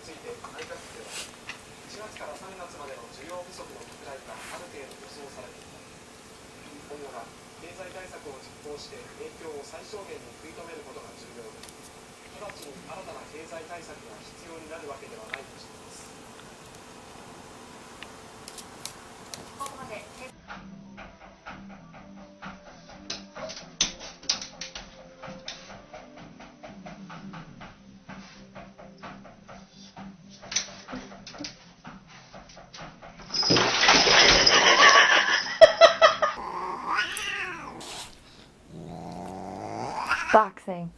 ついて内閣府では1月から3月までの需要不足の拡大がある程度予想されていた。今後は経済対策を実行して影響を最小限に食い止めることが重要で、直ちに新たな経済対策が必要になるわけではないとしています。ここまでBoxing.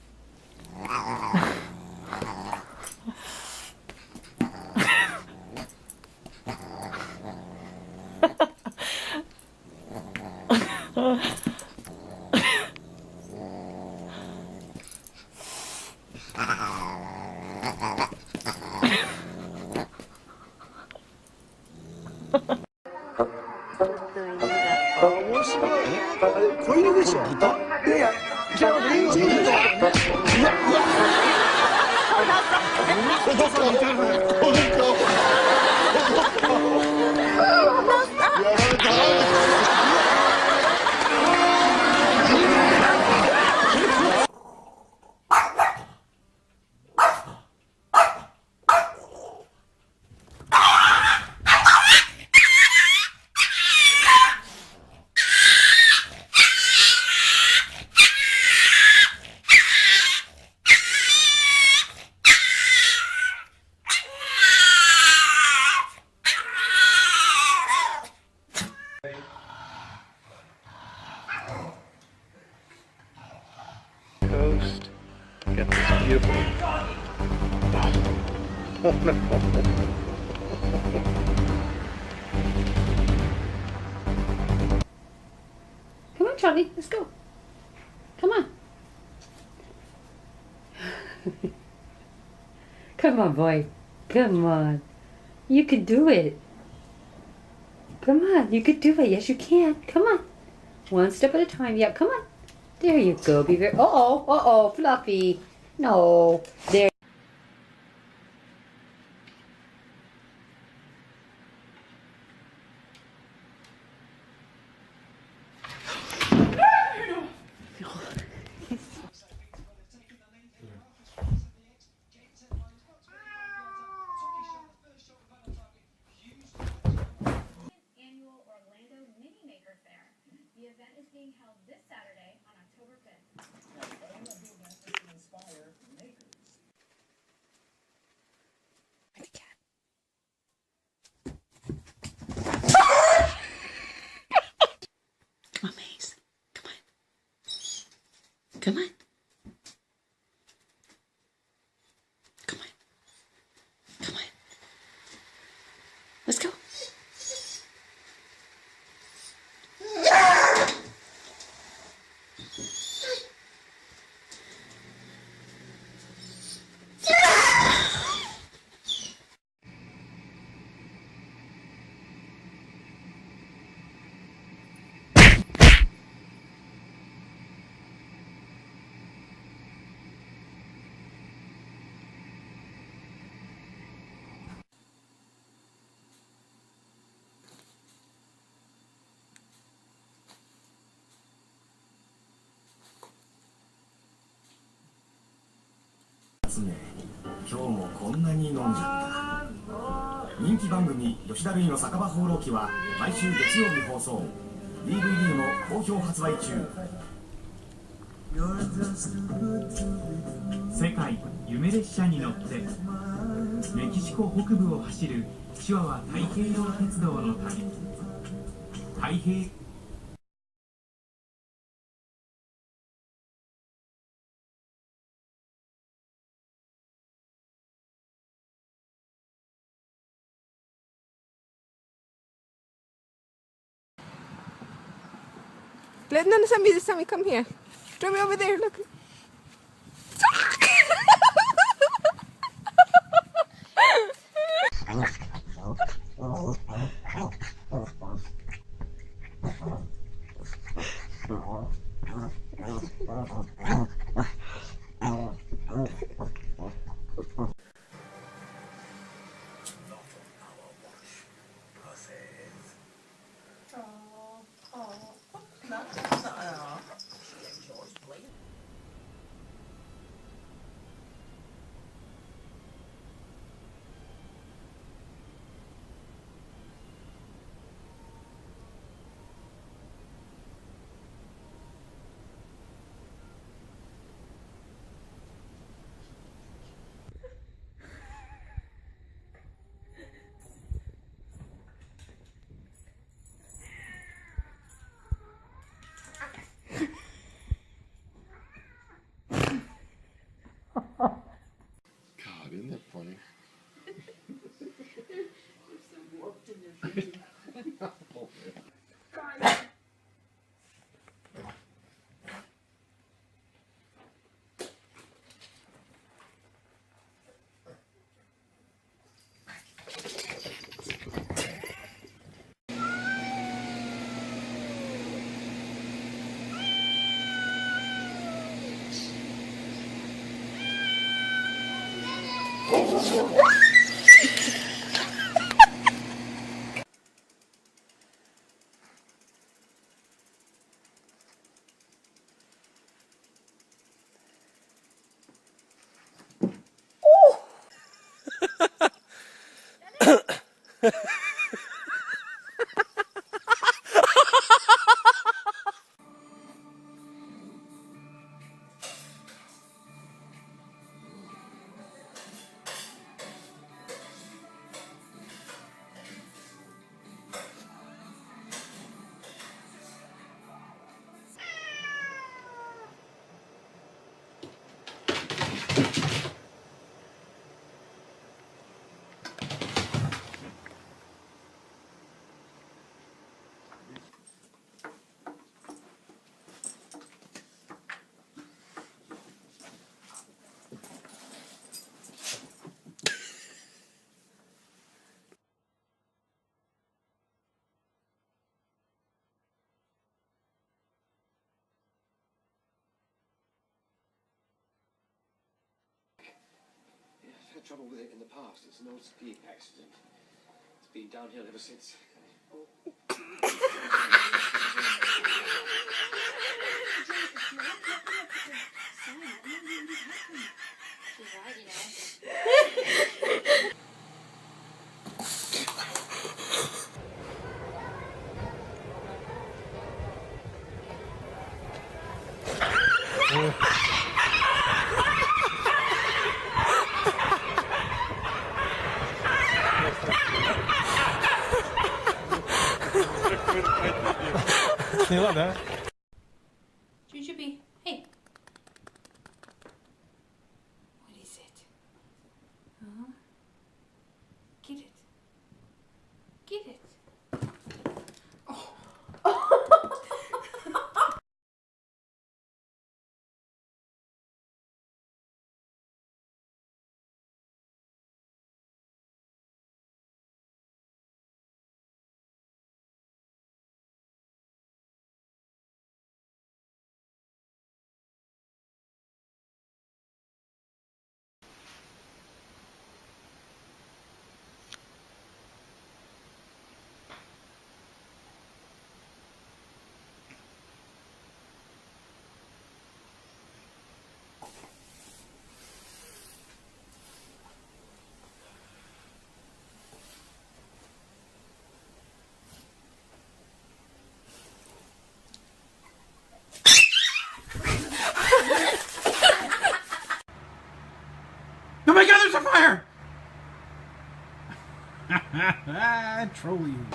Coast. Got this beautiful. Oh no. Come on, Charlie, let's go. Come on. Come on, boy. Come on. You can do it. Come on, you can do it. Yes, you can. Come on. One step at a time. Yeah, come on. There you go. Be very. Uh-oh, Fluffy. No. There. Annual Orlando Mini Maker Fair. The event is being held this Saturday on October 5th. Come on, Maze. Come on. Come on. Come on. Come on. Let's go.今日もこんなに飲んじゃった。人気番組「吉田類の酒場放浪記」は毎週月曜日放送。 DVD も好評発売中。世界夢列車に乗ってメキシコ北部を走るチワワ太平洋鉄道の旅。太平Let none Sammy come here. Draw me over there, look. isn't that funny? I've had trouble with it in the past. It's an old skiing accident. It's been downhill ever since. Jujubee, hey. What is it? Huh? Get it. Get it. Oh my god, there's a fire! I troll you.